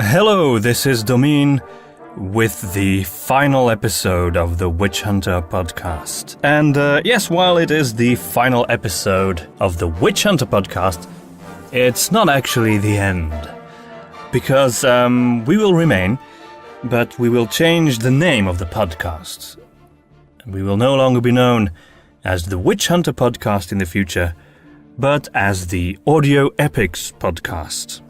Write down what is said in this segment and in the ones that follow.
Hello, this is Domien with the final episode of the Witch Hunter podcast. And yes, while it is the final episode of the Witch Hunter podcast, it's not actually the end. Because we will remain, but we will change the name of the podcast. We will no longer be known as the Witch Hunter podcast in the future, but as the Audio Epics podcast,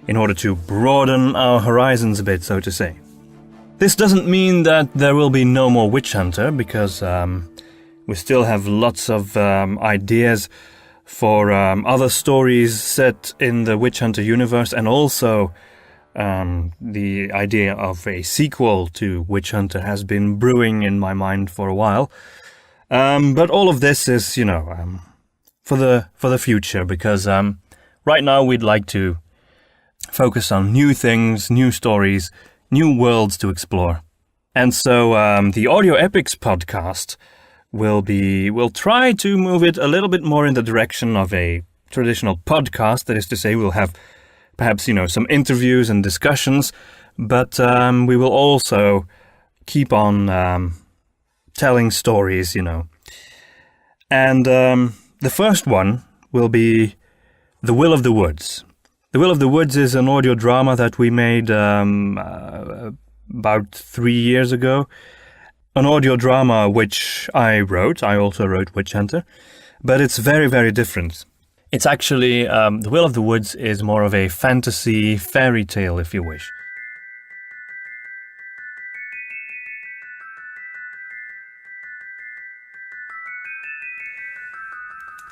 in order to broaden our horizons a bit, so to say. This doesn't mean that there will be no more Witch Hunter, because we still have lots of ideas for other stories set in the Witch Hunter universe, and also the idea of a sequel to Witch Hunter has been brewing in my mind for a while. But all of this is, for the future, because right now we'd like to focus on new things, new stories, new worlds to explore. And so the Audio Epics podcast we'll try to move it a little bit more in the direction of a traditional podcast. That is to say, we'll have perhaps, some interviews and discussions, but we will also keep on telling stories, And the first one will be The Will of the Woods. The Will of the Woods is an audio drama that we made about 3 years ago. An audio drama which I wrote. I also wrote Witch Hunter. But it's very, very different. It's actually, The Will of the Woods is more of a fantasy fairy tale, if you wish.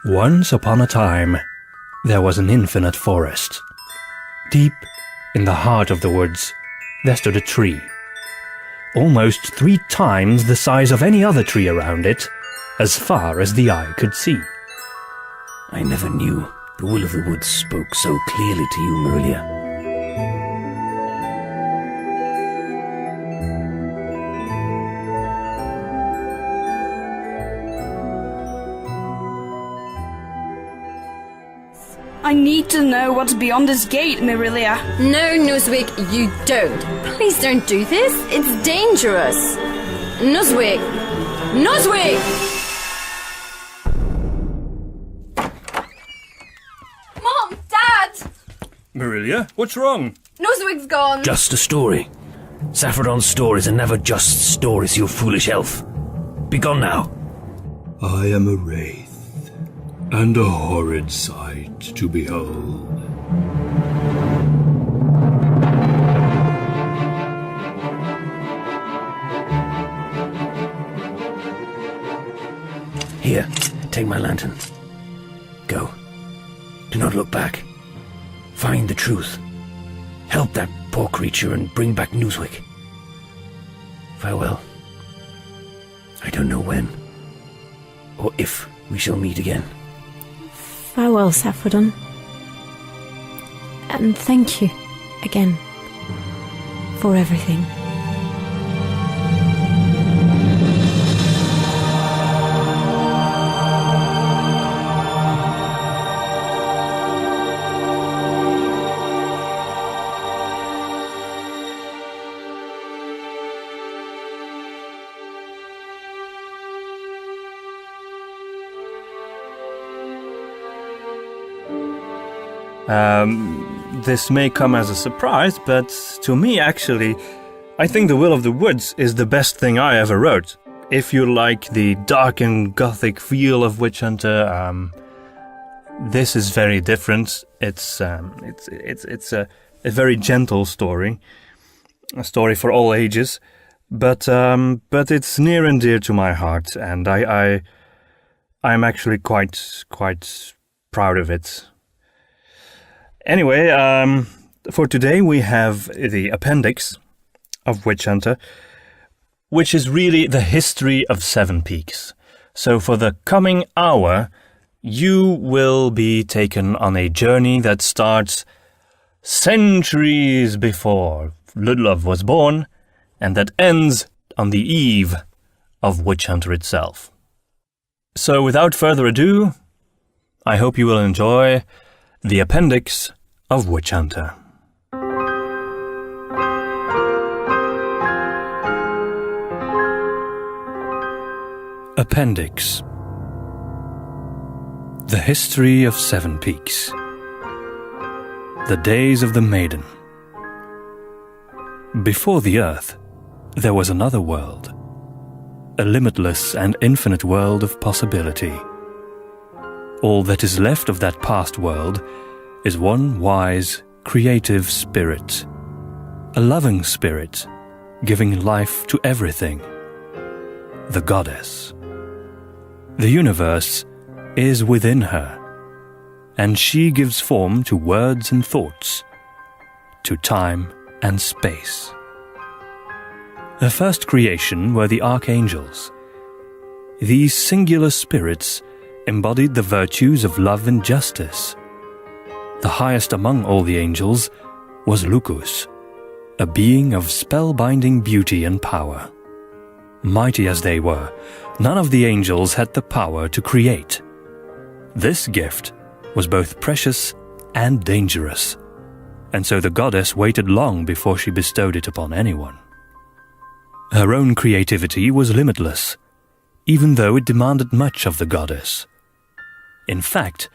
Once upon a time, there was an infinite forest. Deep in the heart of the woods, there stood a tree, almost 3 times the size of any other tree around it, as far as the eye could see. I never knew the Will of the Woods spoke so clearly to you, Marilia. I need to know what's beyond this gate, Marilia. No, Nuzwick, you don't. Please don't do this. It's dangerous. Nuzwick! Nuzwick! Mom! Dad! Marilia, what's wrong? Nuzwick's gone. Just a story. Saffron's stories are never just stories, you foolish elf. Be gone now. I am a wraith, and a horrid sight to behold. Here, take my lantern. Go. Do not look back. Find the truth. Help that poor creature and bring back Newswick. Farewell. I don't know when, or if we shall meet again. Farewell, Saffron. And thank you, again, for everything. This may come as a surprise, but to me, actually, I think The Will of the Woods is the best thing I ever wrote. If you like the dark and gothic feel of Witch Hunter, this is very different. It's a very gentle story, a story for all ages, but it's near and dear to my heart, and I'm actually quite proud of it. Anyway, for today we have the Appendix of Witch Hunter, which is really the history of Sevenpeaks. So for the coming hour, you will be taken on a journey that starts centuries before Ludlov was born, and that ends on the eve of Witch Hunter itself. So without further ado, I hope you will enjoy the Appendix of Witch Hunter. Appendix. The History of Sevenpeaks. The Days of the Maiden. Before the Earth, there was another world, a limitless and infinite world of possibility. All that is left of that past world is one wise, creative spirit, a loving spirit, giving life to everything, the goddess. The universe is within her, and she gives form to words and thoughts, to time and space. Her first creation were the archangels. These singular spirits embodied the virtues of love and justice. The highest among all the angels was Lucus, a being of spellbinding beauty and power. Mighty as they were, none of the angels had the power to create. This gift was both precious and dangerous, and so the goddess waited long before she bestowed it upon anyone. Her own creativity was limitless, even though it demanded much of the goddess. In fact,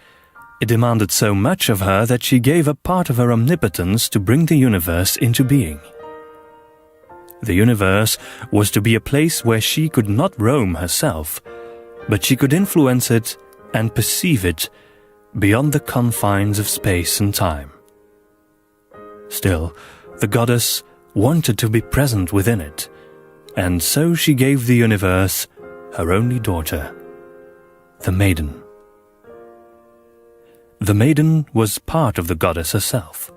it demanded so much of her that she gave up part of her omnipotence to bring the universe into being. The universe was to be a place where she could not roam herself, but she could influence it and perceive it beyond the confines of space and time. Still, the goddess wanted to be present within it, and so she gave the universe her only daughter, the maiden. The maiden was part of the goddess herself,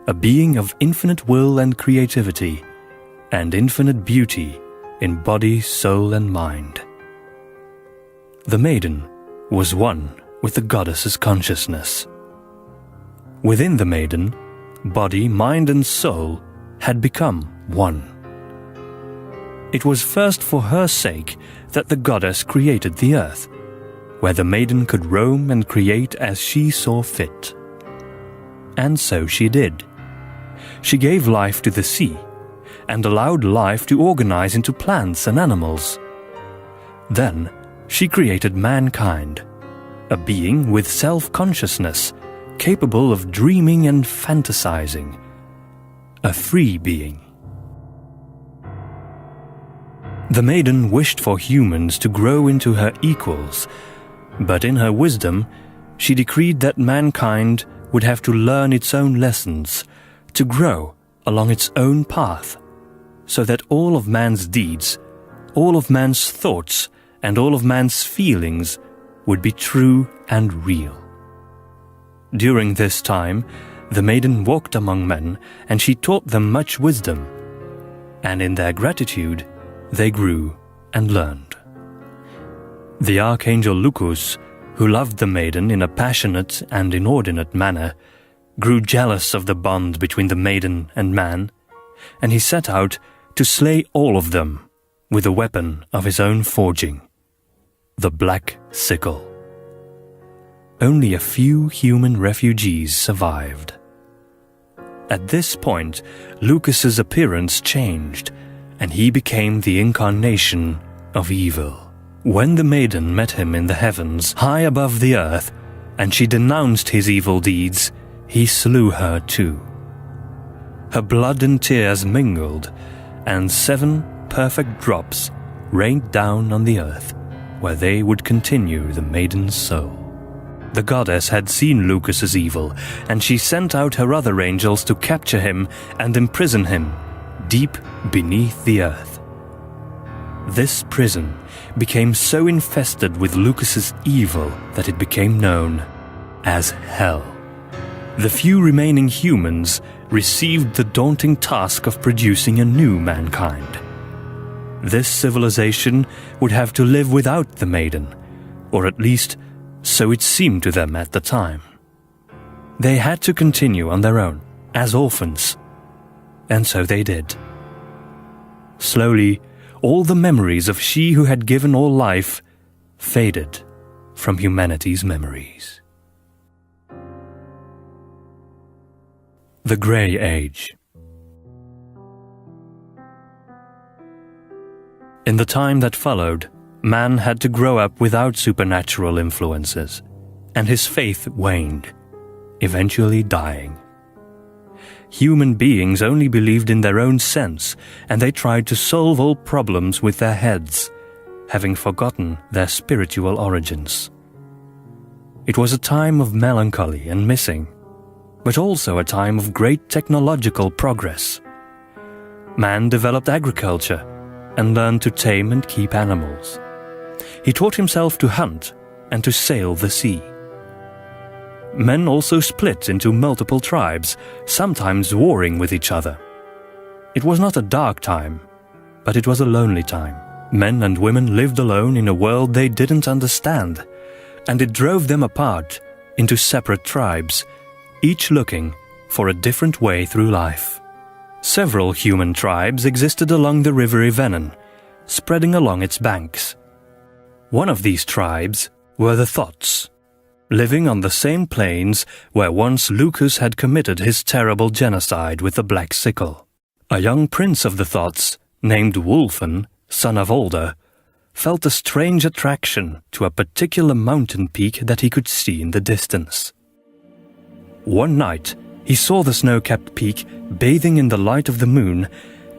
a being of infinite will and creativity, and infinite beauty in body, soul, and mind. The maiden was one with the goddess's consciousness. Within the maiden, body, mind, and soul had become one. It was first for her sake that the goddess created the earth, where the maiden could roam and create as she saw fit. And so she did. She gave life to the sea, and allowed life to organize into plants and animals. Then she created mankind, a being with self-consciousness, capable of dreaming and fantasizing, a free being. The maiden wished for humans to grow into her equals, but in her wisdom, she decreed that mankind would have to learn its own lessons, to grow along its own path, so that all of man's deeds, all of man's thoughts, and all of man's feelings would be true and real. During this time, the maiden walked among men, and she taught them much wisdom, and in their gratitude, they grew and learned. The archangel Lucus, who loved the maiden in a passionate and inordinate manner, grew jealous of the bond between the maiden and man, and he set out to slay all of them with a weapon of his own forging, the black sickle. Only a few human refugees survived. At this point, Lucas's appearance changed, and he became the incarnation of evil. When the maiden met him in the heavens, high above the earth, and she denounced his evil deeds, he slew her too. Her blood and tears mingled, and 7 perfect drops rained down on the earth, where they would continue the maiden's soul. The goddess had seen Lucas's evil, and she sent out her other angels to capture him and imprison him deep beneath the earth. This prison became so infested with Lucas's evil that it became known as Hell. The few remaining humans received the daunting task of producing a new mankind. This civilization would have to live without the maiden, or at least so it seemed to them at the time. They had to continue on their own, as orphans, and so they did. Slowly, all the memories of she who had given all life faded from humanity's memories. The Grey Age. In the time that followed, man had to grow up without supernatural influences, and his faith waned, eventually dying. Human beings only believed in their own sense, and they tried to solve all problems with their heads, having forgotten their spiritual origins. It was a time of melancholy and missing, but also a time of great technological progress. Man developed agriculture and learned to tame and keep animals. He taught himself to hunt and to sail the sea. Men also split into multiple tribes, sometimes warring with each other. It was not a dark time, but it was a lonely time. Men and women lived alone in a world they didn't understand, and it drove them apart into separate tribes, each looking for a different way through life. Several human tribes existed along the river Ivenon, spreading along its banks. One of these tribes were the Thots, living on the same plains where once Lucas had committed his terrible genocide with the Black Sickle. A young prince of the Thots, named Wulfen, son of Alder, felt a strange attraction to a particular mountain peak that he could see in the distance. One night, he saw the snow-capped peak bathing in the light of the moon,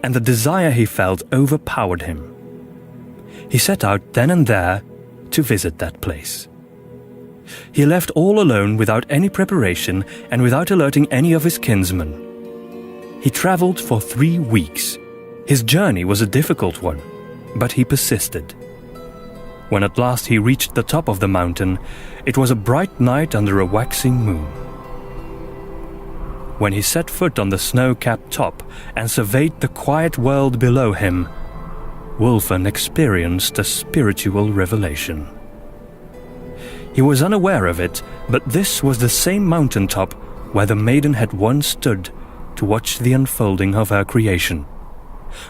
and the desire he felt overpowered him. He set out then and there to visit that place. He left all alone without any preparation and without alerting any of his kinsmen. He traveled for 3 weeks. His journey was a difficult one, but he persisted. When at last he reached the top of the mountain, it was a bright night under a waxing moon. When he set foot on the snow-capped top and surveyed the quiet world below him, Wulfen experienced a spiritual revelation. He was unaware of it, but this was the same mountaintop where the maiden had once stood to watch the unfolding of her creation,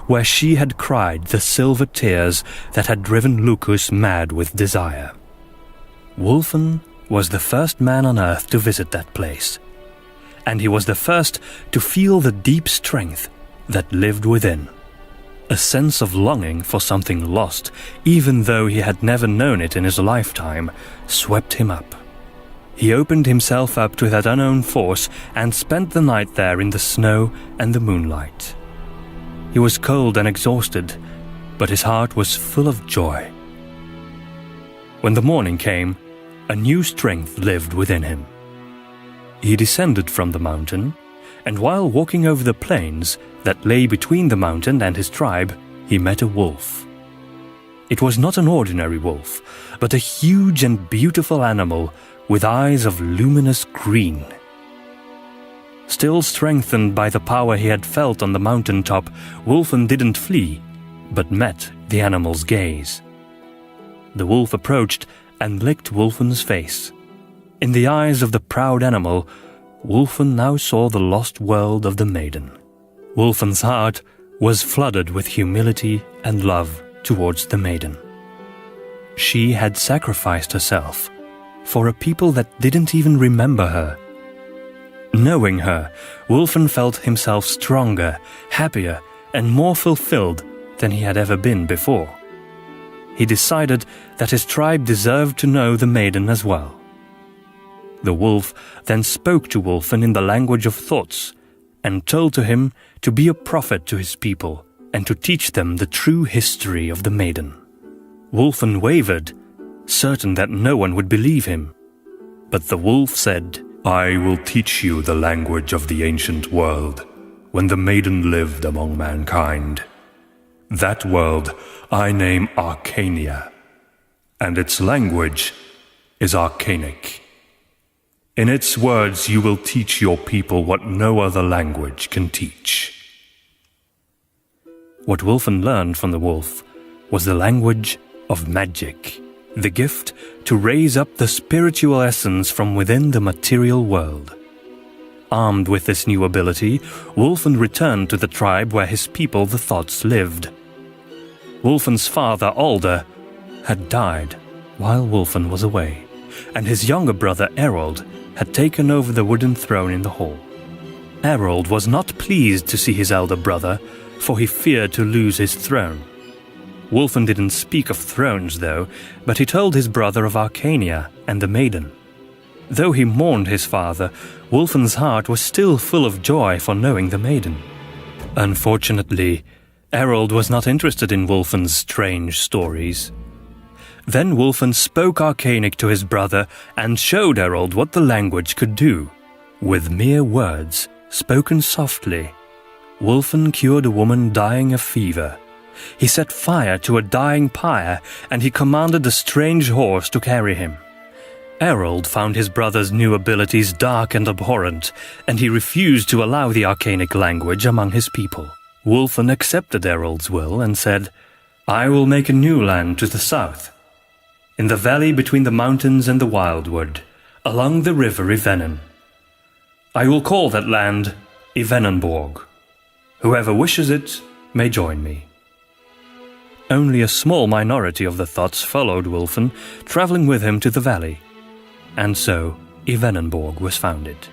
where she had cried the silver tears that had driven Lucas mad with desire. Wulfen was the first man on earth to visit that place, and he was the first to feel the deep strength that lived within. A sense of longing for something lost, even though he had never known it in his lifetime, swept him up. He opened himself up to that unknown force and spent the night there in the snow and the moonlight. He was cold and exhausted, but his heart was full of joy. When the morning came, a new strength lived within him. He descended from the mountain, and while walking over the plains that lay between the mountain and his tribe, he met a wolf. It was not an ordinary wolf, but a huge and beautiful animal with eyes of luminous green. Still strengthened by the power he had felt on the mountaintop, Wulfen didn't flee, but met the animal's gaze. The wolf approached and licked Wulfen's face. In the eyes of the proud animal, Wulfen now saw the lost world of the maiden. Wulfen's heart was flooded with humility and love towards the maiden. She had sacrificed herself for a people that didn't even remember her. Knowing her, Wulfen felt himself stronger, happier, and more fulfilled than he had ever been before. He decided that his tribe deserved to know the maiden as well. The wolf then spoke to Wulfen in the language of thoughts, and told to him to be a prophet to his people and to teach them the true history of the maiden. Wulfen wavered, certain that no one would believe him. But the wolf said, "I will teach you the language of the ancient world, when the maiden lived among mankind. That world I name Arcania, and its language is Arcanic. In its words you will teach your people what no other language can teach." What Wulfen learned from the wolf was the language of magic, the gift to raise up the spiritual essence from within the material world. Armed with this new ability, Wulfen returned to the tribe where his people, the Thots, lived. Wulfen's father, Alder, had died while Wulfen was away, and his younger brother, Erold, had taken over the wooden throne in the hall. Erold was not pleased to see his elder brother, for he feared to lose his throne. Wulfen didn't speak of thrones, though, but he told his brother of Arcania and the maiden. Though he mourned his father, Wulfen's heart was still full of joy for knowing the maiden. Unfortunately, Erold was not interested in Wulfen's strange stories. Then Wulfen spoke Arcanic to his brother and showed Erold what the language could do. With mere words, spoken softly, Wulfen cured a woman dying of fever. He set fire to a dying pyre, and he commanded a strange horse to carry him. Erold found his brother's new abilities dark and abhorrent, and he refused to allow the Arcanic language among his people. Wulfen accepted Erold's will and said, "I will make a new land to the south, in the valley between the mountains and the wildwood, along the river Yvenen. I will call that land Yvenenborg. Whoever wishes it may join me." Only a small minority of the Thots followed Wulfen, travelling with him to the valley, and so Yvenenborg was founded.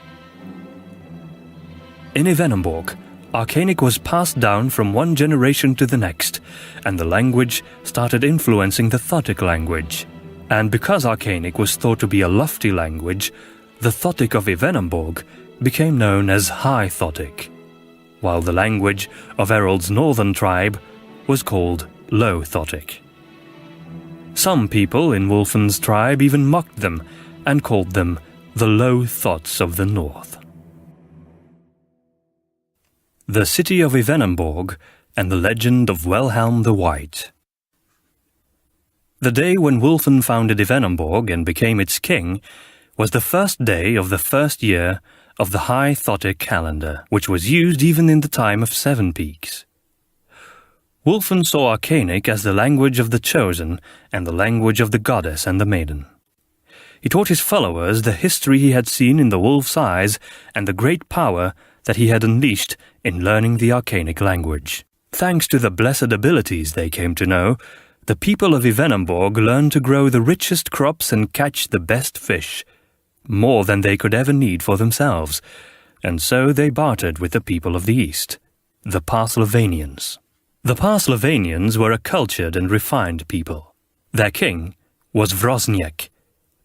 In Yvenenborg, Arcanic was passed down from one generation to the next, and the language started influencing the Thottic language. And because Arcanic was thought to be a lofty language, the Thottic of Yvenenborg became known as High Thottic, while the language of Erold's northern tribe was called Low Thottic. Some people in Wulfen's tribe even mocked them and called them the Low Thots of the North. The City of Yvenenborg and the Legend of Welhelm the White. The day when Wulfen founded Yvenenborg and became its king was the first day of the first year of the High Thottic calendar, which was used even in the time of Sevenpeaks. Wulfen saw Arcanic as the language of the chosen and the language of the goddess and the maiden. He taught his followers the history he had seen in the wolf's eyes and the great power that he had unleashed in learning the Arcanic language. Thanks to the blessed abilities they came to know, the people of Yvenenborg learned to grow the richest crops and catch the best fish, more than they could ever need for themselves, and so they bartered with the people of the East, the Parslavanians. The Parslavanians were a cultured and refined people. Their king was Vrosniak,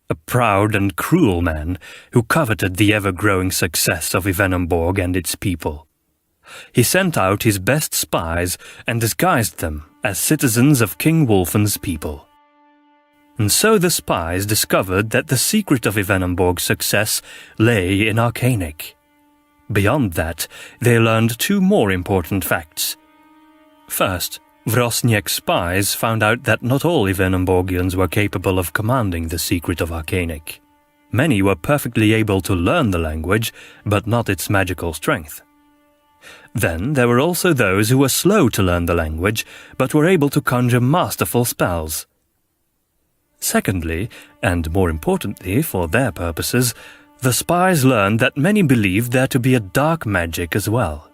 a proud and cruel man who coveted the ever-growing success of Yvenenborg and its people. He sent out his best spies and disguised them as citizens of King Wulfen's people. And so the spies discovered that the secret of Yvenenborg's success lay in Arcanic. Beyond that, they learned two more important facts. First, Vrosniak's spies found out that not all Yvenenborgians were capable of commanding the secret of Arcanic. Many were perfectly able to learn the language, but not its magical strength. Then there were also those who were slow to learn the language, but were able to conjure masterful spells. Secondly, and more importantly for their purposes, the spies learned that many believed there to be a dark magic as well.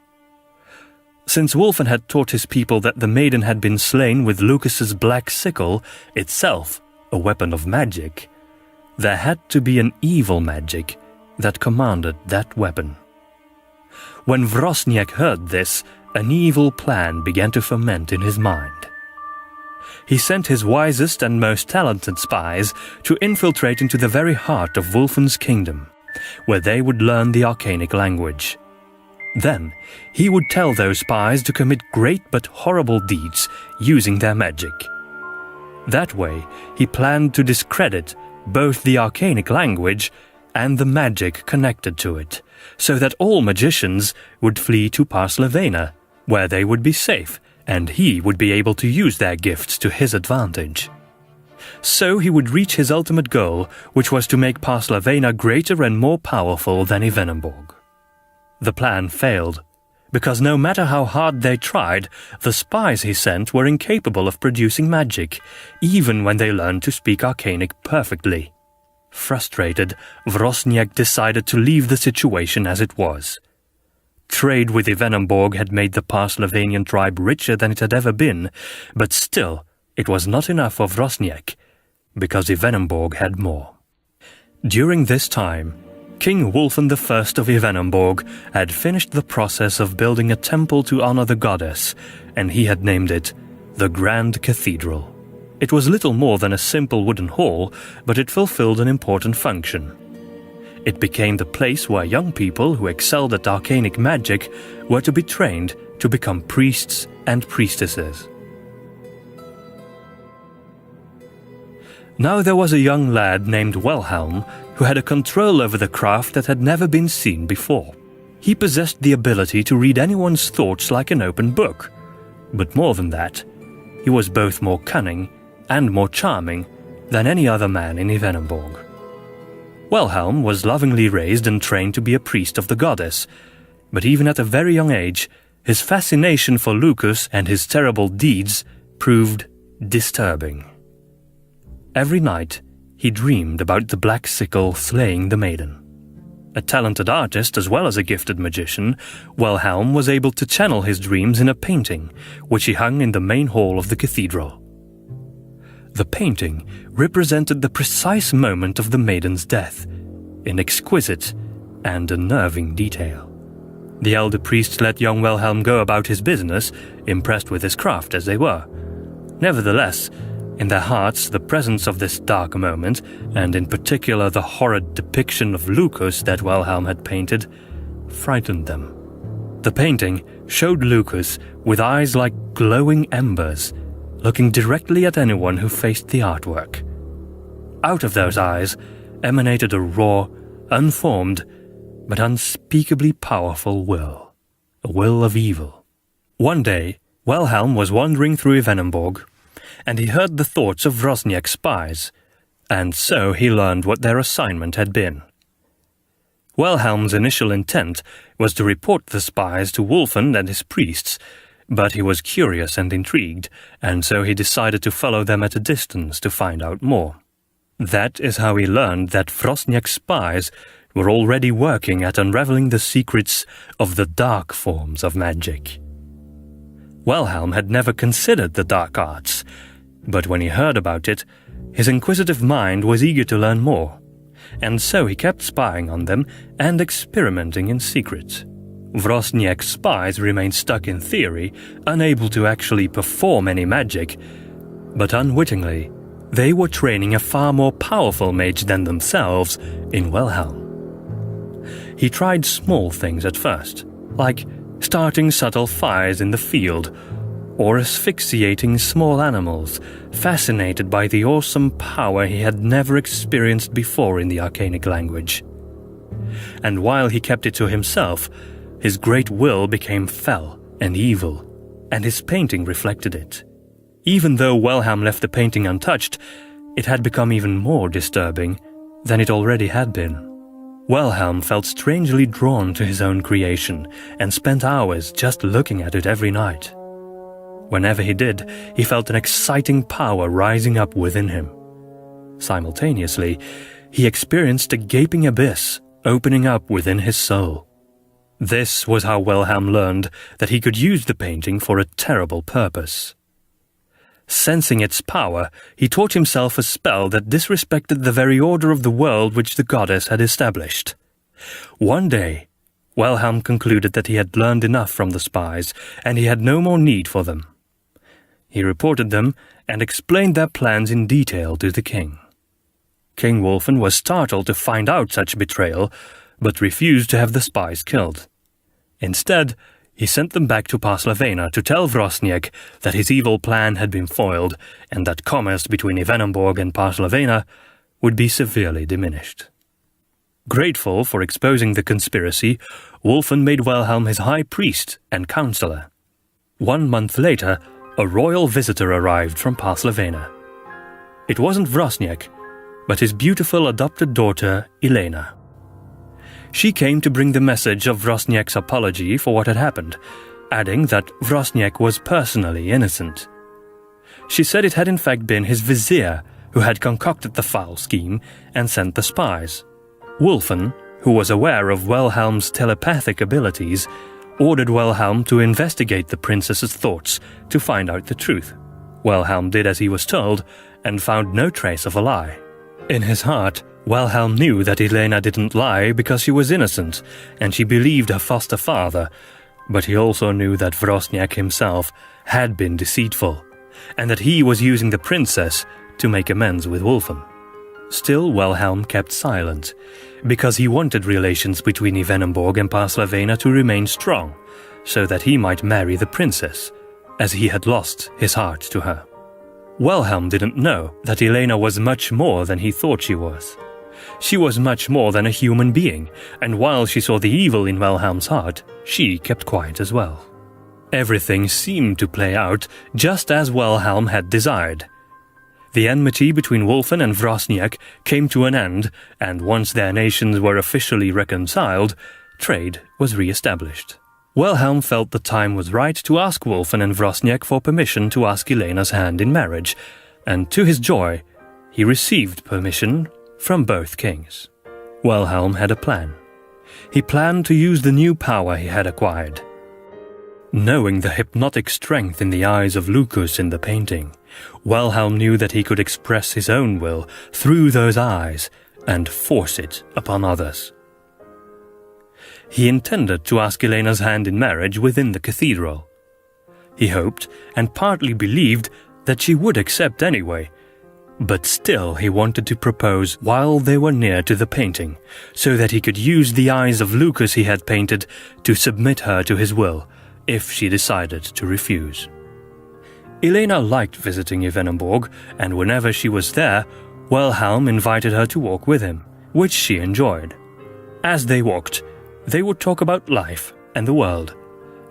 Since Wulfen had taught his people that the maiden had been slain with Lucas's black sickle, itself a weapon of magic, there had to be an evil magic that commanded that weapon. When Vrosniak heard this, an evil plan began to ferment in his mind. He sent his wisest and most talented spies to infiltrate into the very heart of Wulfen's kingdom, where they would learn the Arcanic language. Then he would tell those spies to commit great but horrible deeds using their magic. That way, he planned to discredit both the Arcanic language and the magic connected to it, so that all magicians would flee to Parslavania, where they would be safe, and he would be able to use their gifts to his advantage. So he would reach his ultimate goal, which was to make Parslavania greater and more powerful than Yvenenborg. The plan failed, because no matter how hard they tried, the spies he sent were incapable of producing magic, even when they learned to speak Arcanic perfectly. Frustrated, Vrosniak decided to leave the situation as it was. Trade with Yvenenborg had made the Parslavanian tribe richer than it had ever been, but still it was not enough for Vrosniak, because Yvenenborg had more. During this time, King Wulfen I of Yvenenborg had finished the process of building a temple to honor the goddess, and he had named it the Grand Cathedral. It was little more than a simple wooden hall, but it fulfilled an important function. It became the place where young people who excelled at arcanic magic were to be trained to become priests and priestesses. Now there was a young lad named Wilhelm who had a control over the craft that had never been seen before. He possessed the ability to read anyone's thoughts like an open book. But more than that, he was both more cunning and more charming than any other man in Evenenborg. Wilhelm was lovingly raised and trained to be a priest of the goddess, but even at a very young age, his fascination for Lucas and his terrible deeds proved disturbing. Every night, he dreamed about the Black Sickle slaying the maiden. A talented artist as well as a gifted magician, Wilhelm was able to channel his dreams in a painting, which he hung in the main hall of the cathedral. The painting represented the precise moment of the maiden's death, in exquisite and unnerving detail. The elder priest let young Wilhelm go about his business, impressed with his craft as they were. Nevertheless, in their hearts, the presence of this dark moment, and in particular the horrid depiction of Lucas that Wilhelm had painted, frightened them. The painting showed Lucas with eyes like glowing embers, looking directly at anyone who faced the artwork. Out of those eyes emanated a raw, unformed, but unspeakably powerful will, a will of evil. One day, Wilhelm was wandering through Evenenborg, and he heard the thoughts of Vrosniak's spies, and so he learned what their assignment had been. Wilhelm's initial intent was to report the spies to Wulfen and his priests, but he was curious and intrigued, and so he decided to follow them at a distance to find out more. That is how he learned that Vrosniak's spies were already working at unraveling the secrets of the dark forms of magic. Wilhelm had never considered the dark arts, but when he heard about it, his inquisitive mind was eager to learn more, and so he kept spying on them and experimenting in secret. Vrosniak's spies remained stuck in theory, unable to actually perform any magic, but unwittingly, they were training a far more powerful mage than themselves in Wilhelm. He tried small things at first, like starting subtle fires in the field, or asphyxiating small animals, fascinated by the awesome power he had never experienced before in the arcanic language. And while he kept it to himself, his great will became fell and evil, and his painting reflected it. Even though Wilhelm left the painting untouched, it had become even more disturbing than it already had been. Wilhelm felt strangely drawn to his own creation and spent hours just looking at it every night. Whenever he did, he felt an exciting power rising up within him. Simultaneously, he experienced a gaping abyss opening up within his soul. This was how Wilhelm learned that he could use the painting for a terrible purpose. Sensing its power, he taught himself a spell that disrespected the very order of the world which the goddess had established. One day, Wilhelm concluded that he had learned enough from the spies, and he had no more need for them. He reported them and explained their plans in detail to the king. King Wulfen was startled to find out such betrayal, but refused to have the spies killed. Instead, he sent them back to Paslavena to tell Vrosniak that his evil plan had been foiled and that commerce between Evenenborg and Paslavena would be severely diminished. Grateful for exposing the conspiracy, Wulfen made Wilhelm his high priest and counselor. 1 month later, a royal visitor arrived from Paslavena. It wasn't Vrosniak, but his beautiful adopted daughter, Eline. She came to bring the message of Vrosniak's apology for what had happened, adding that Vrosniak was personally innocent. She said it had in fact been his vizier who had concocted the foul scheme and sent the spies. Wulfen, who was aware of Wilhelm's telepathic abilities, ordered Wilhelm to investigate the princess's thoughts to find out the truth. Wilhelm did as he was told and found no trace of a lie. In his heart, Wilhelm knew that Eline didn't lie because she was innocent, and she believed her foster father, but he also knew that Vrosniak himself had been deceitful, and that he was using the princess to make amends with Wulfen. Still, Wilhelm kept silent, because he wanted relations between Yvenenborg and Parslavena to remain strong, so that he might marry the princess, as he had lost his heart to her. Wilhelm didn't know that Elena was much more than he thought she was. She was much more than a human being, and while she saw the evil in Wilhelm's heart, she kept quiet as well. Everything seemed to play out just as Wilhelm had desired. The enmity between Wulfen and Vrosniak came to an end, and once their nations were officially reconciled, trade was re-established. Wilhelm felt the time was right to ask Wulfen and Vrosniak for permission to ask Elena's hand in marriage, and to his joy, he received permission from both kings. Wilhelm had a plan. He planned to use the new power he had acquired. Knowing the hypnotic strength in the eyes of Lucas in the painting, Wilhelm knew that he could express his own will through those eyes and force it upon others. He intended to ask Elena's hand in marriage within the cathedral. He hoped and partly believed that she would accept anyway, but still he wanted to propose while they were near to the painting, so that he could use the eyes of Lucas he had painted to submit her to his will, if she decided to refuse. Elena liked visiting Yvenenborg, and whenever she was there, Wilhelm invited her to walk with him, which she enjoyed. As they walked, they would talk about life and the world,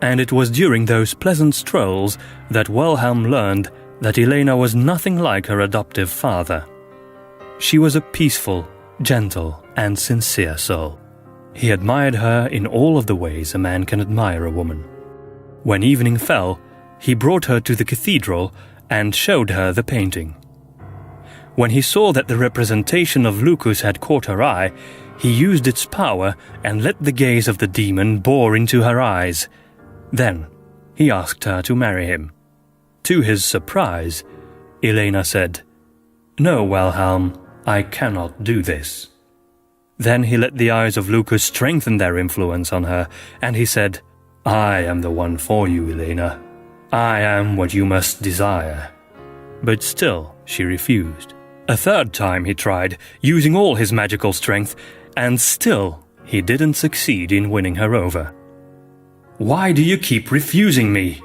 and it was during those pleasant strolls that Wilhelm learned that Elena was nothing like her adoptive father. She was a peaceful, gentle, and sincere soul. He admired her in all of the ways a man can admire a woman. When evening fell, he brought her to the cathedral and showed her the painting. When he saw that the representation of Lucas had caught her eye, he used its power and let the gaze of the demon bore into her eyes. Then he asked her to marry him. To his surprise, Elena said, "No, Wilhelm, I cannot do this." Then he let the eyes of Lucas strengthen their influence on her, and he said, "I am the one for you, Elena. I am what you must desire." But still she refused. A third time he tried, using all his magical strength, and still he didn't succeed in winning her over. "Why do you keep refusing me?"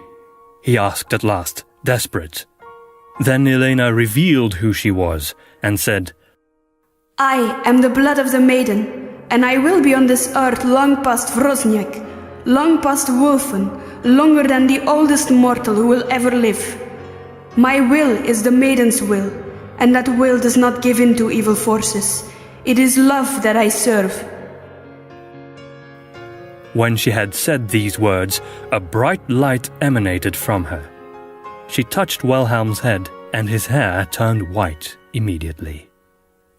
he asked at last, desperate. Then Elena revealed who she was and said, I am the blood of the maiden, and I will be on this earth long past Vrosniak, long past Wulfen, longer than the oldest mortal who will ever live. My will is the maiden's will, and that will does not give in to evil forces. It is love that I serve. When she had said these words, a bright light emanated from her. She touched Wilhelm's head, and his hair turned white immediately.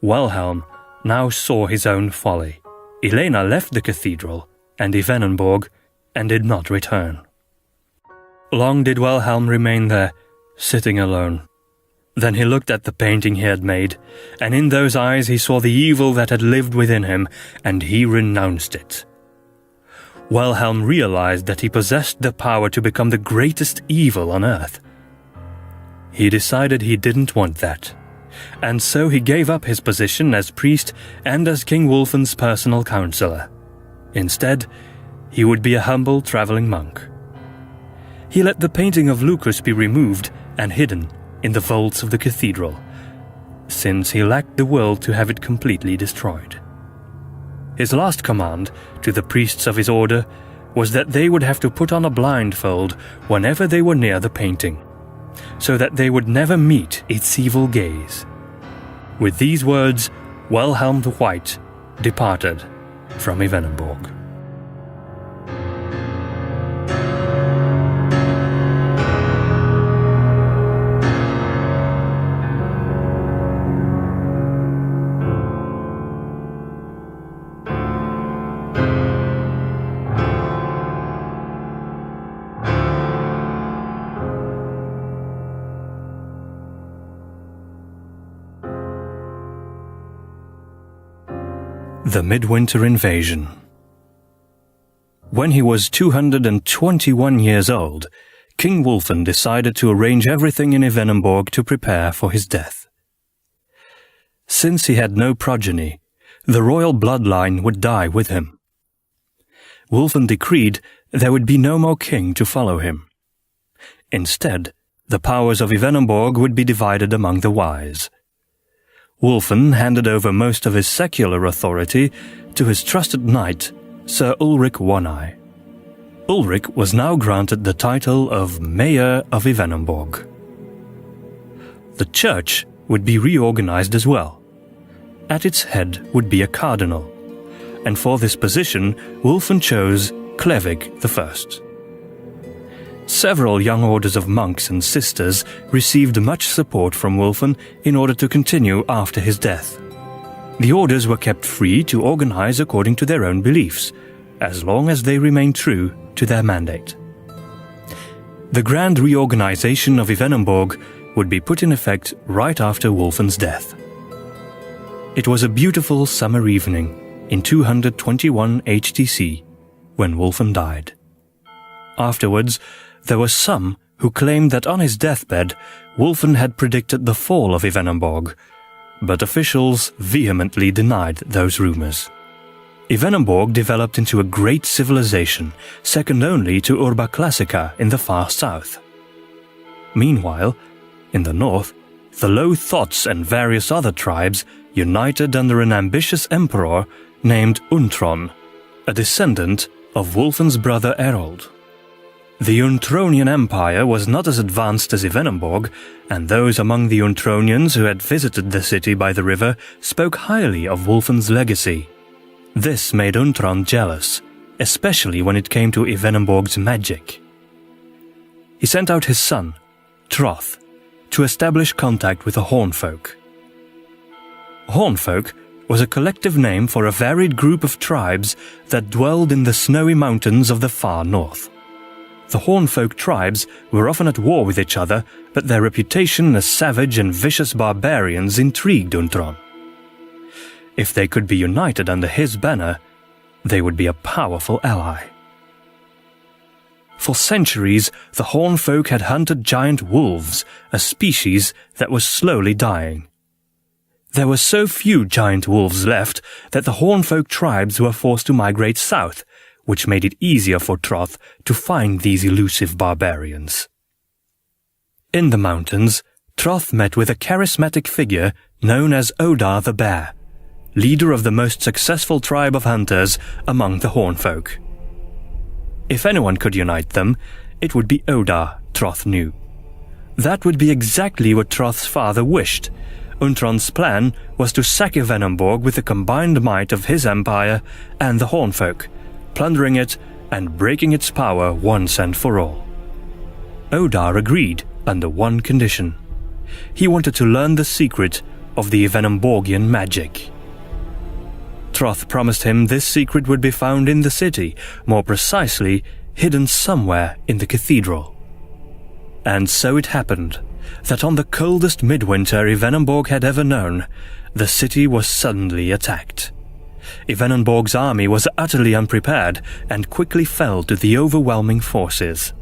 Wilhelm now saw his own folly. Elena left the cathedral and Yvenenborg and did not return. Long did Wilhelm remain there, sitting alone. Then he looked at the painting he had made, and in those eyes he saw the evil that had lived within him, and he renounced it. Wilhelm realized that he possessed the power to become the greatest evil on earth. He decided he didn't want that, and so he gave up his position as priest and as King Wulfen's personal counselor. Instead, he would be a humble traveling monk. He let the painting of Lucas be removed and hidden in the vaults of the cathedral, since he lacked the will to have it completely destroyed. His last command to the priests of his order was that they would have to put on a blindfold whenever they were near the painting, so that they would never meet its evil gaze. With these words, Wilhelm the White departed from Yvenenborg. The Midwinter Invasion. When he was 221 years old, King Wulfen decided to arrange everything in Evenenborg to prepare for his death. Since he had no progeny, the royal bloodline would die with him. Wulfen decreed there would be no more king to follow him. Instead, the powers of Evenenborg would be divided among the wise. Wulfen handed over most of his secular authority to his trusted knight, Sir Ulrich One-Eye. Ulrich was now granted the title of Mayor of Evenenborg. The church would be reorganized as well. At its head would be a cardinal, and for this position Wulfen chose Klevig I. Several young orders of monks and sisters received much support from Wulfen in order to continue after his death. The orders were kept free to organize according to their own beliefs, as long as they remained true to their mandate. The grand reorganization of Evenenborg would be put in effect right after Wulfen's death. It was a beautiful summer evening in 221 HTC when Wulfen died. Afterwards, there were some who claimed that on his deathbed, Wulfen had predicted the fall of Evenenborg, but officials vehemently denied those rumors. Evenenborg developed into a great civilization, second only to Urba Classica in the far south. Meanwhile, in the north, the Low Thots and various other tribes united under an ambitious emperor named Untron, a descendant of Wulfen's brother Erold. The Untronian Empire was not as advanced as Evenenborg, and those among the Untronians who had visited the city by the river spoke highly of Wulfen's legacy. This made Untron jealous, especially when it came to Evenenborg's magic. He sent out his son, Troth, to establish contact with the Hornfolk. Hornfolk was a collective name for a varied group of tribes that dwelled in the snowy mountains of the far north. The Hornfolk tribes were often at war with each other, but their reputation as savage and vicious barbarians intrigued Untron. If they could be united under his banner, they would be a powerful ally. For centuries, the Hornfolk had hunted giant wolves, a species that was slowly dying. There were so few giant wolves left that the Hornfolk tribes were forced to migrate south, which made it easier for Troth to find these elusive barbarians. In the mountains, Troth met with a charismatic figure known as Odar the Bear, leader of the most successful tribe of hunters among the Hornfolk. If anyone could unite them, it would be Odar, Troth knew. That would be exactly what Troth's father wished. Untron's plan was to sack Evenenborg with the combined might of his empire and the Hornfolk, plundering it and breaking its power once and for all. Odar agreed under one condition. He wanted to learn the secret of the Evenenborgian magic. Troth promised him this secret would be found in the city, more precisely, hidden somewhere in the cathedral. And so it happened that on the coldest midwinter Evenenborg had ever known, the city was suddenly attacked. Evenenborg's army was utterly unprepared and quickly fell to the overwhelming forces.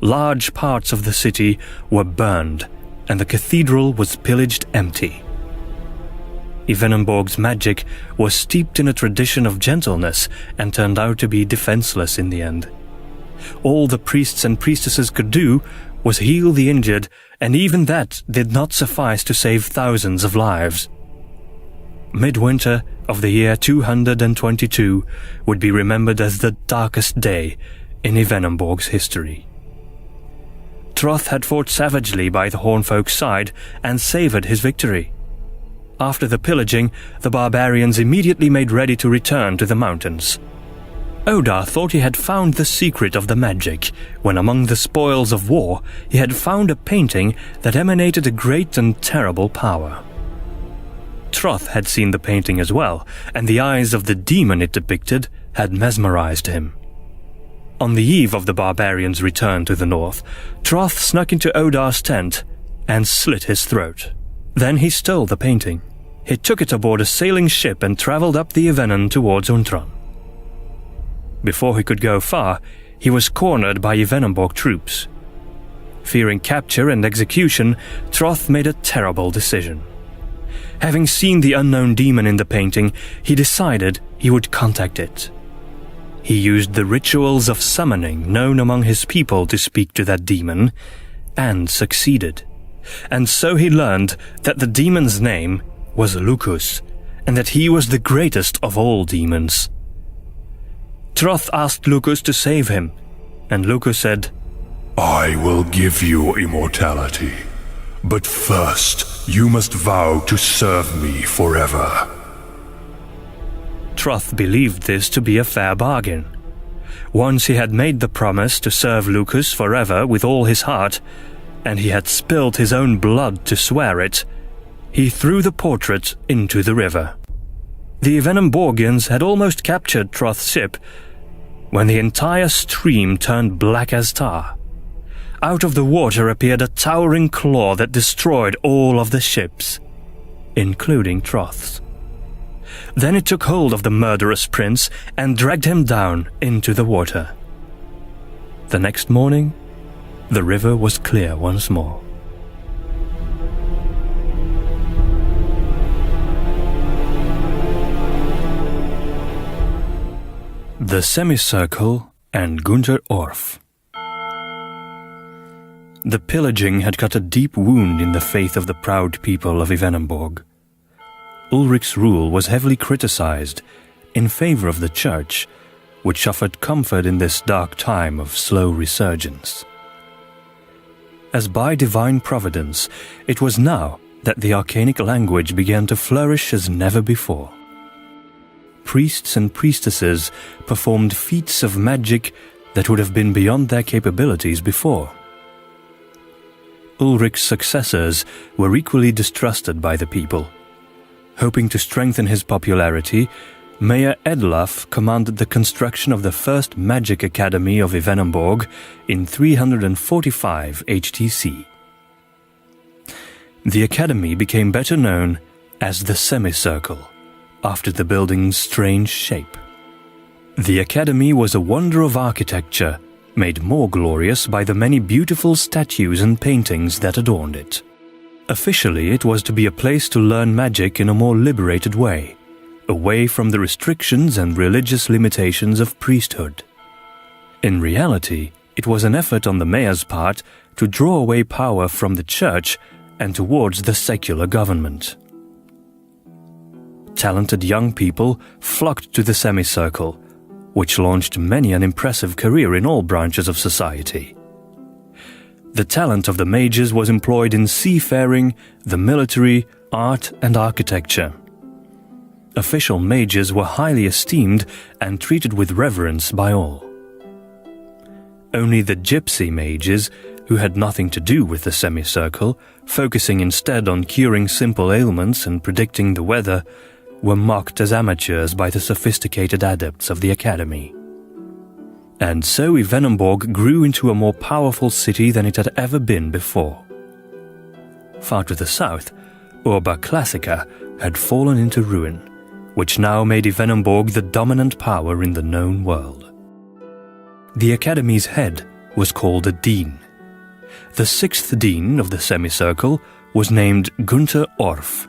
Large parts of the city were burned, and the cathedral was pillaged empty. Evenenborg's magic was steeped in a tradition of gentleness and turned out to be defenseless in the end. All the priests and priestesses could do was heal the injured, and even that did not suffice to save thousands of lives. Midwinter of the year 222 would be remembered as the darkest day in Evenenborg's history. Troth had fought savagely by the Hornfolk's side and savoured his victory. After the pillaging, the barbarians immediately made ready to return to the mountains. Odar thought he had found the secret of the magic, when among the spoils of war he had found a painting that emanated a great and terrible power. Troth had seen the painting as well, and the eyes of the demon it depicted had mesmerized him. On the eve of the barbarians' return to the north, Troth snuck into Odar's tent and slit his throat. Then he stole the painting. He took it aboard a sailing ship and travelled up the Yvenen towards Untron. Before he could go far, he was cornered by Evenenborg troops. Fearing capture and execution, Troth made a terrible decision. Having seen the unknown demon in the painting, he decided he would contact it. He used the rituals of summoning known among his people to speak to that demon, and succeeded. And so he learned that the demon's name was Lucus, and that he was the greatest of all demons. Troth asked Lucus to save him, and Lucus said, I will give you immortality, but first you must vow to serve me forever. Troth believed this to be a fair bargain. Once he had made the promise to serve Lucus forever with all his heart, and he had spilled his own blood to swear it, he threw the portrait into the river. The Evenenborgians had almost captured Troth's ship when the entire stream turned black as tar. Out of the water appeared a towering claw that destroyed all of the ships, including Troth's. Then it took hold of the murderous prince and dragged him down into the water. The next morning, the river was clear once more. The Semicircle and Gunther Orff. The pillaging had cut a deep wound in the faith of the proud people of Evenenborg. Ulrich's rule was heavily criticized in favor of the church, which offered comfort in this dark time of slow resurgence. As by divine providence, it was now that the arcanic language began to flourish as never before. Priests and priestesses performed feats of magic that would have been beyond their capabilities before. Ulrich's successors were equally distrusted by the people. Hoping to strengthen his popularity, Mayor Ludlov commanded the construction of the first magic academy of Evenenborg in 345 HTC. The academy became better known as the Semicircle, after the building's strange shape. The academy was a wonder of architecture, made more glorious by the many beautiful statues and paintings that adorned it. Officially, it was to be a place to learn magic in a more liberated way, away from the restrictions and religious limitations of priesthood. In reality, it was an effort on the mayor's part to draw away power from the church and towards the secular government. Talented young people flocked to the semicircle, which launched many an impressive career in all branches of society. The talent of the mages was employed in seafaring, the military, art and architecture. Official mages were highly esteemed and treated with reverence by all. Only the gypsy mages, who had nothing to do with the semicircle, focusing instead on curing simple ailments and predicting the weather, were mocked as amateurs by the sophisticated adepts of the academy. And so Evenenborg grew into a more powerful city than it had ever been before. Far to the south, Urba Classica had fallen into ruin, which now made Evenenborg the dominant power in the known world. The academy's head was called a dean. The sixth dean of the semicircle was named Gunther Orff,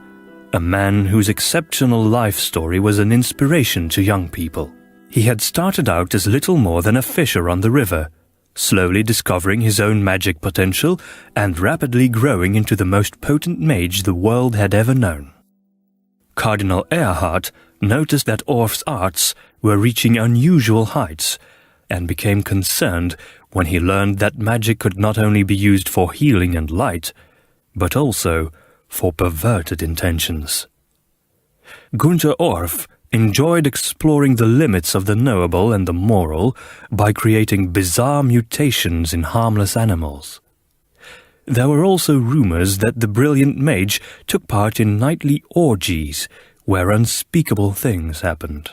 a man whose exceptional life story was an inspiration to young people. He had started out as little more than a fisher on the river, slowly discovering his own magic potential and rapidly growing into the most potent mage the world had ever known. Cardinal Erhard noticed that Orff's arts were reaching unusual heights and became concerned when he learned that magic could not only be used for healing and light, but also for perverted intentions. Gunther Orff enjoyed exploring the limits of the knowable and the moral by creating bizarre mutations in harmless animals. There were also rumors that the brilliant mage took part in nightly orgies where unspeakable things happened.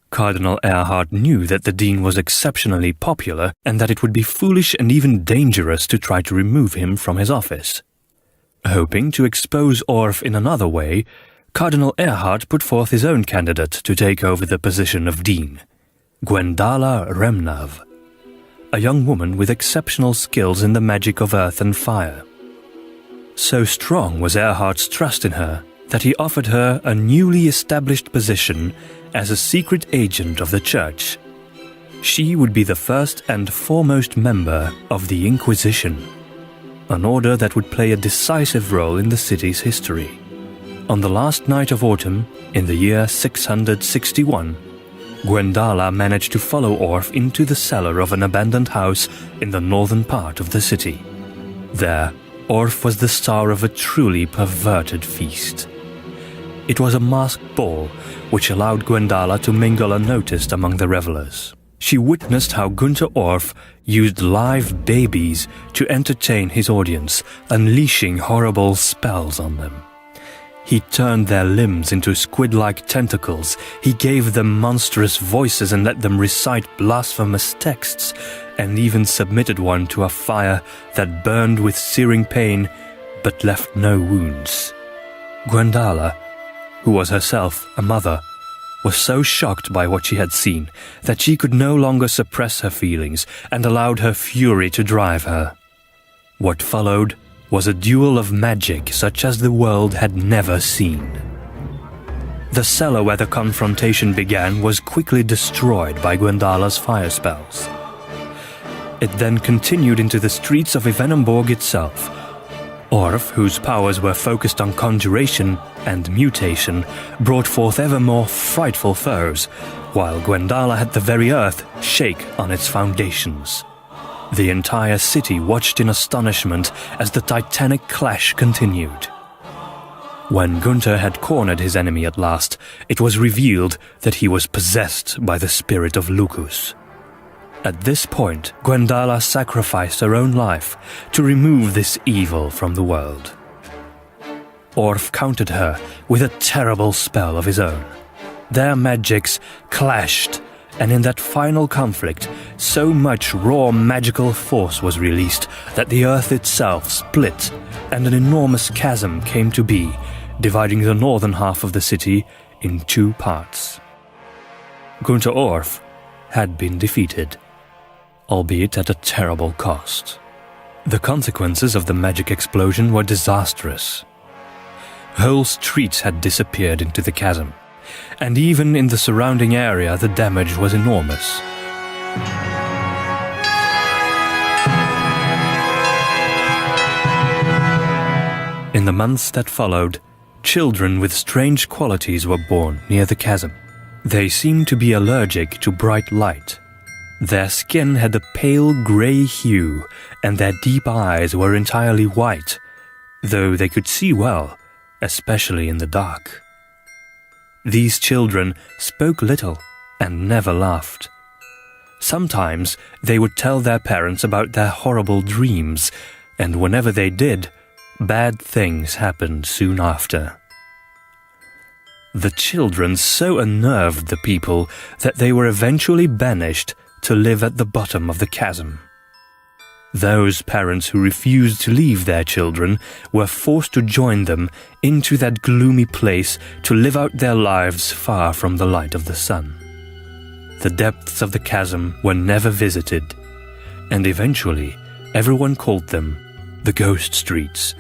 Cardinal Erhard knew that the dean was exceptionally popular and that it would be foolish and even dangerous to try to remove him from his office. Hoping to expose Orff in another way, Cardinal Erhard put forth his own candidate to take over the position of dean, Gwendala Remnav. a young woman with exceptional skills in the magic of earth and fire. So strong was Erhard's trust in her that he offered her a newly established position as a secret agent of the Church. She would be the first and foremost member of the Inquisition, an order that would play a decisive role in the city's history. On the last night of autumn, in the year 661, Gwendala managed to follow Orf into the cellar of an abandoned house in the northern part of the city. There, Orf was the star of a truly perverted feast. It was a masked ball, which allowed Gwendala to mingle unnoticed among the revelers. She witnessed how Günther Orf used live babies to entertain his audience, unleashing horrible spells on them. He turned their limbs into squid-like tentacles, he gave them monstrous voices and let them recite blasphemous texts, and even submitted one to a fire that burned with searing pain but left no wounds. Gwendala, who was herself a mother, was so shocked by what she had seen that she could no longer suppress her feelings and allowed her fury to drive her. What followed was a duel of magic such as the world had never seen. The cellar where the confrontation began was quickly destroyed by Gwendala's fire spells. It then continued into the streets of Evenenborg itself. Orf, whose powers were focused on conjuration and mutation, brought forth ever more frightful foes, while Gwendala had the very earth shake on its foundations. The entire city watched in astonishment as the titanic clash continued. When Günther had cornered his enemy at last, it was revealed that he was possessed by the spirit of Lucus. At this point, Gwendala sacrificed her own life to remove this evil from the world. Orf countered her with a terrible spell of his own. Their magics clashed, and in that final conflict, so much raw magical force was released that the earth itself split, and an enormous chasm came to be, dividing the northern half of the city in two parts. Günther Orf had been defeated, albeit at a terrible cost. The consequences of the magic explosion were disastrous. Whole streets had disappeared into the chasm, and even in the surrounding area the damage was enormous. In the months that followed, children with strange qualities were born near the chasm. They seemed to be allergic to bright light. Their skin had a pale grey hue, and their deep eyes were entirely white, though they could see well, especially in the dark. These children spoke little and never laughed. Sometimes they would tell their parents about their horrible dreams, and whenever they did, bad things happened soon after. The children so unnerved the people that they were eventually banished to live at the bottom of the chasm. Those parents who refused to leave their children were forced to join them into that gloomy place to live out their lives far from the light of the sun. The depths of the chasm were never visited, and eventually everyone called them the Ghost Streets,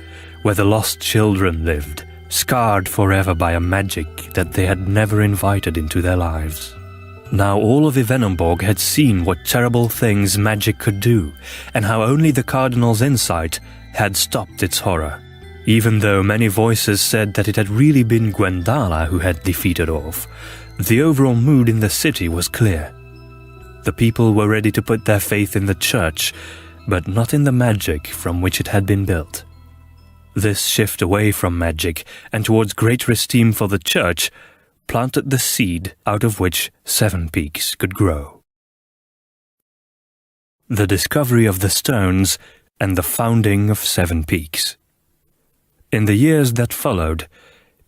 where the lost children lived, scarred forever by a magic that they had never invited into their lives. Now all of Evenenborg had seen what terrible things magic could do, and how only the Cardinal's insight had stopped its horror. Even though many voices said that it had really been Gwendala who had defeated Orf, the overall mood in the city was clear. The people were ready to put their faith in the church, but not in the magic from which it had been built. This shift away from magic and towards greater esteem for the church planted the seed out of which Sevenpeaks could grow. The discovery of the stones and the founding of Sevenpeaks. In the years that followed,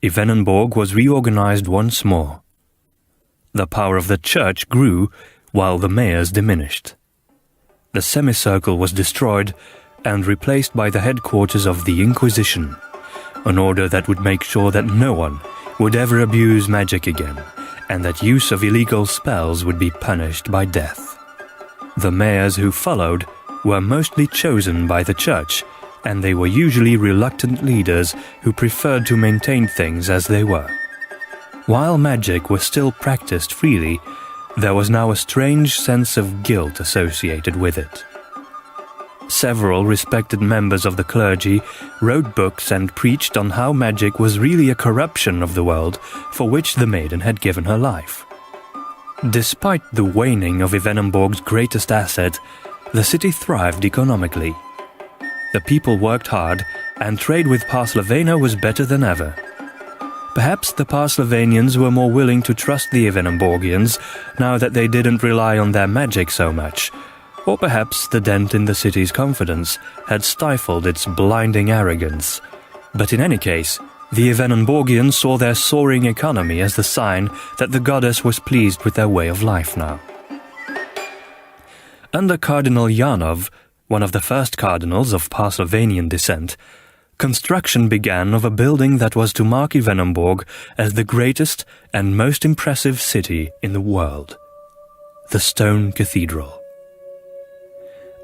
Evenenborg was reorganized once more. The power of the church grew while the mayors diminished. The semicircle was destroyed and replaced by the headquarters of the Inquisition, an order that would make sure that no one would ever abuse magic again, and that use of illegal spells would be punished by death. The mayors who followed were mostly chosen by the church, and they were usually reluctant leaders who preferred to maintain things as they were. While magic was still practiced freely, there was now a strange sense of guilt associated with it. Several respected members of the clergy wrote books and preached on how magic was really a corruption of the world for which the maiden had given her life. Despite the waning of Ivenenborg's greatest asset, the city thrived economically. The people worked hard, and trade with Parslavania was better than ever. Perhaps the Parslavanians were more willing to trust the Ivenenborgians now that they didn't rely on their magic so much, or perhaps the dent in the city's confidence had stifled its blinding arrogance. But in any case, the Ivenenborgians saw their soaring economy as the sign that the goddess was pleased with their way of life now. Under Cardinal Janov, one of the first cardinals of Parslavanian descent, construction began of a building that was to mark Ivenenborg as the greatest and most impressive city in the world: the Stone Cathedral.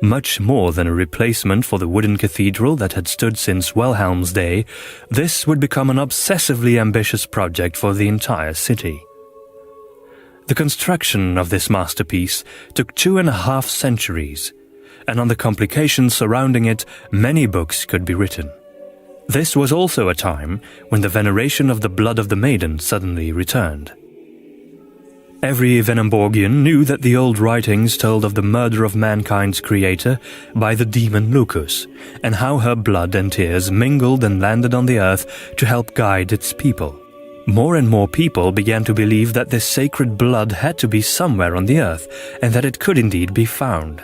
Much more than a replacement for the wooden cathedral that had stood since Wilhelm's day, this would become an obsessively ambitious project for the entire city. The construction of this masterpiece took 2.5 centuries, and on the complications surrounding it, many books could be written. This was also a time when the veneration of the blood of the maiden suddenly returned. Every Ivenenborgian knew that the old writings told of the murder of mankind's creator by the demon Lucus, and how her blood and tears mingled and landed on the earth to help guide its people. More and more people began to believe that this sacred blood had to be somewhere on the earth, and that it could indeed be found.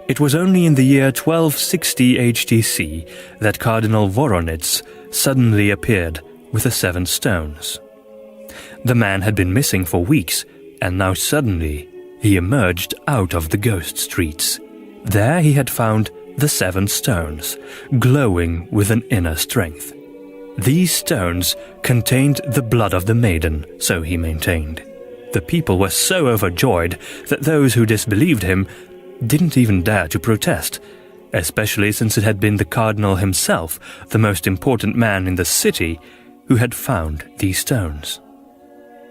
It was only in the year 1260 HTC that Cardinal Bohdanowicz suddenly appeared with the 7 stones. The man had been missing for weeks, and now suddenly he emerged out of the ghost streets. There he had found the 7 stones, glowing with an inner strength. These stones contained the blood of the maiden, so he maintained. The people were so overjoyed that those who disbelieved him didn't even dare to protest, especially since it had been the cardinal himself, the most important man in the city, who had found these stones.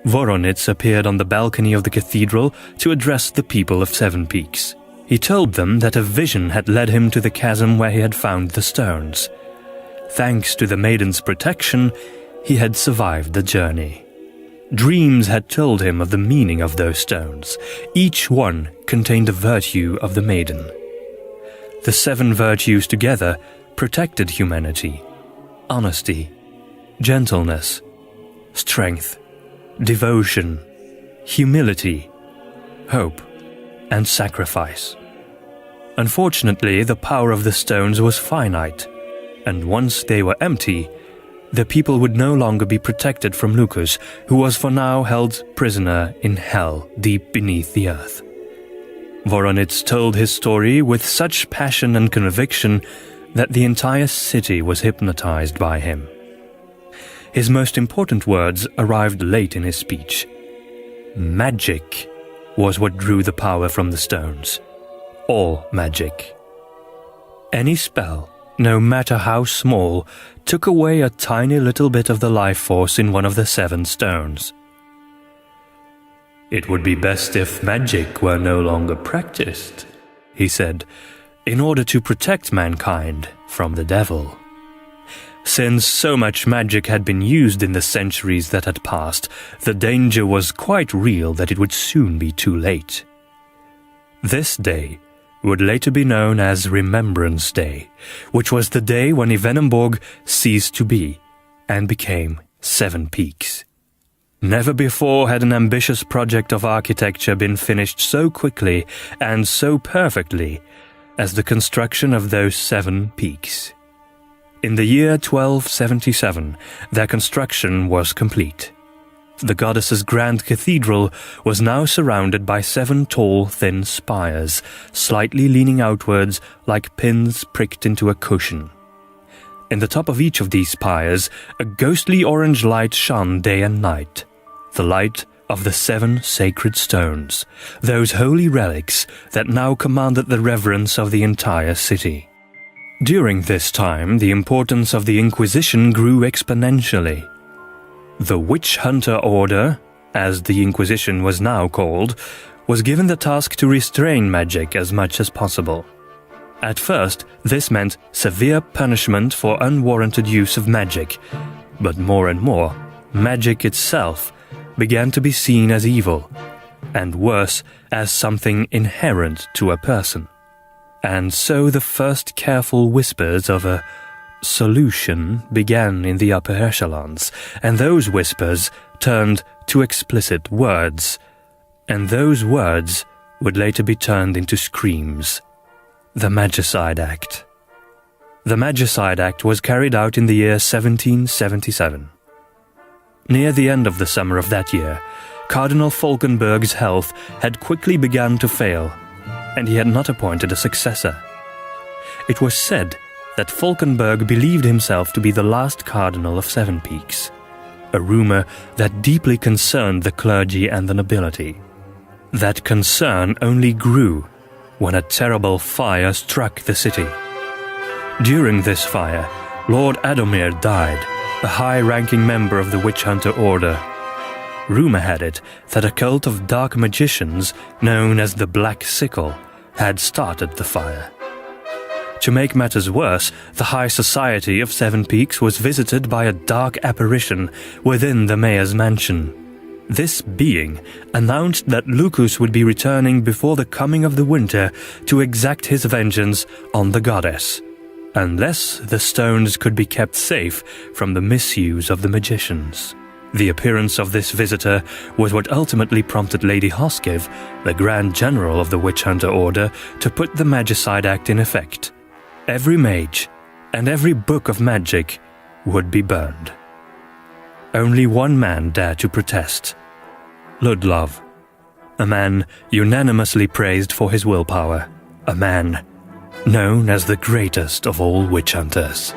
Bohdanowicz appeared on the balcony of the cathedral to address the people of Sevenpeaks. He told them that a vision had led him to the chasm where he had found the stones. Thanks to the maiden's protection, he had survived the journey. Dreams had told him of the meaning of those stones. Each one contained a virtue of the maiden. The 7 virtues together protected humanity: honesty, gentleness, strength, devotion, humility, hope, and sacrifice. Unfortunately, the power of the stones was finite, and once they were empty, the people would no longer be protected from Lucas, who was for now held prisoner in hell deep beneath the earth. Bohdanowicz told his story with such passion and conviction that the entire city was hypnotized by him. His most important words arrived late in his speech. Magic was what drew the power from the stones. All magic. Any spell, no matter how small, took away a tiny little bit of the life force in one of the 7 stones. "It would be best if magic were no longer practiced," he said, "in order to protect mankind from the devil." Since so much magic had been used in the centuries that had passed, the danger was quite real that it would soon be too late. This day would later be known as Remembrance Day, which was the day when Ivenenborg ceased to be and became Sevenpeaks. Never before had an ambitious project of architecture been finished so quickly and so perfectly as the construction of those 7 peaks. In the year 1277, their construction was complete. The goddess's grand cathedral was now surrounded by 7 tall, thin spires, slightly leaning outwards like pins pricked into a cushion. In the top of each of these spires, a ghostly orange light shone day and night. The light of the 7 sacred stones, those holy relics that now commanded the reverence of the entire city. During this time, the importance of the Inquisition grew exponentially. The Witch Hunter Order, as the Inquisition was now called, was given the task to restrain magic as much as possible. At first, this meant severe punishment for unwarranted use of magic, but more and more, magic itself began to be seen as evil, and worse, as something inherent to a person. And so the first careful whispers of a solution began in the upper echelons, and those whispers turned to explicit words, and those words would later be turned into screams. The Magicide Act. The Magicide Act was carried out in the year 1777. Near the end of the summer of that year, Cardinal Falkenberg's health had quickly begun to fail, and he had not appointed a successor. It was said that Falkenberg believed himself to be the last cardinal of Sevenpeaks, a rumor that deeply concerned the clergy and the nobility. That concern only grew when a terrible fire struck the city. During this fire, Lord Adomir died, a high-ranking member of the Witch Hunter Order. Rumor had it that a cult of dark magicians, known as the Black Sickle, had started the fire. To make matters worse, the high society of Sevenpeaks was visited by a dark apparition within the mayor's mansion. This being announced that Lucas would be returning before the coming of the winter to exact his vengeance on the goddess, unless the stones could be kept safe from the misuse of the magicians. The appearance of this visitor was what ultimately prompted Lady Hoskiv, the Grand General of the Witch Hunter Order, to put the Magicide Act in effect. Every mage and every book of magic would be burned. Only one man dared to protest: Ludlov, a man unanimously praised for his willpower, a man known as the greatest of all witch hunters.